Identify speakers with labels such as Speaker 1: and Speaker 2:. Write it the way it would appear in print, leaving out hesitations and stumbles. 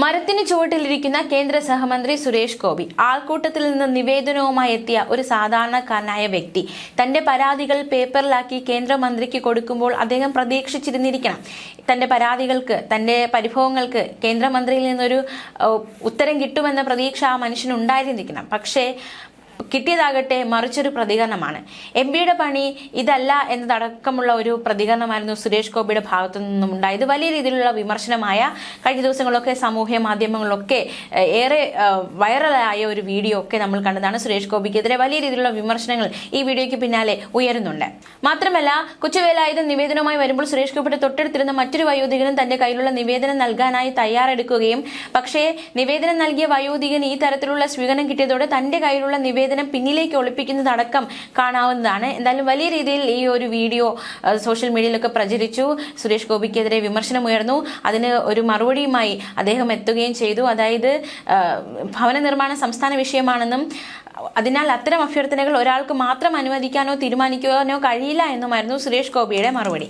Speaker 1: മരത്തിന് ചുവട്ടിലിരിക്കുന്ന കേന്ദ്ര സഹമന്ത്രി സുരേഷ് ഗോപി ആൾക്കൂട്ടത്തിൽ നിന്ന് നിവേദനവുമായി എത്തിയ ഒരു സാധാരണക്കാരനായ വ്യക്തി തന്റെ പരാതികൾ പേപ്പറിലാക്കി കേന്ദ്രമന്ത്രിക്ക് കൊടുക്കുമ്പോൾ അദ്ദേഹം പ്രതീക്ഷിച്ചിരുന്നിരിക്കണം തന്റെ പരാതികൾക്ക് തന്റെ പരിഭവങ്ങൾക്ക് കേന്ദ്രമന്ത്രിയിൽ നിന്നൊരു ഉത്തരം കിട്ടുമെന്ന പ്രതീക്ഷ ആ മനുഷ്യനുണ്ടായിരുന്നിരിക്കണം. പക്ഷേ കിട്ടിയതാകട്ടെ മറിച്ചൊരു പ്രതികരണമാണ്. എംപിയുടെ പണി ഇതല്ല എന്നതടക്കമുള്ള ഒരു പ്രതികരണമായിരുന്നു സുരേഷ് ഗോപിയുടെ ഭാഗത്തു നിന്നും ഉണ്ടായത്. വലിയ രീതിയിലുള്ള വിമർശനമായ കഴിഞ്ഞ ദിവസങ്ങളൊക്കെ സാമൂഹ്യ മാധ്യമങ്ങളിലൊക്കെ ഏറെ വൈറലായ ഒരു വീഡിയോ ഒക്കെ നമ്മൾ കണ്ടതാണ്. സുരേഷ് ഗോപിക്കെതിരെ വലിയ രീതിയിലുള്ള വിമർശനങ്ങൾ ഈ വീഡിയോയ്ക്ക് പിന്നാലെ ഉയരുന്നുണ്ട്. മാത്രമല്ല, കൊച്ചുവേലായുധം നിവേദനവുമായി വരുമ്പോൾ സുരേഷ് ഗോപിയുടെ തൊട്ടടുത്തിരുന്ന മറ്റൊരു വയോധികനും തന്റെ കയ്യിലുള്ള നിവേദനം നൽകാനായി തയ്യാറെടുക്കുകയും പക്ഷേ നിവേദനം നൽകിയ വയോധികൻ ഈ തരത്തിലുള്ള സ്വീകരണം കിട്ടിയതോടെ തന്റെ കയ്യിലുള്ള നിവേദനം പിന്നിലേക്ക് ഒളിപ്പിക്കുന്നതടക്കം കാണാവുന്നതാണ്. എന്തായാലും വലിയ രീതിയിൽ ഈ ഒരു വീഡിയോ സോഷ്യൽ മീഡിയയിലൊക്കെ പ്രചരിച്ചു. സുരേഷ് ഗോപിക്കെതിരെ വിമർശനം ഉയർന്നു. അതിന് ഒരു മറുപടിയുമായി അദ്ദേഹം എത്തുകയും ചെയ്തു. അതായത് ഭവന നിർമ്മാണം സംസ്ഥാന വിഷയമാണെന്നും അതിനാൽ അത്തരം അഭ്യർത്ഥനകൾ ഒരാൾക്ക് മാത്രം അനുവദിക്കാനോ തീരുമാനിക്കാനോ കഴിയില്ല എന്നുമായിരുന്നു സുരേഷ് ഗോപിയുടെ മറുപടി.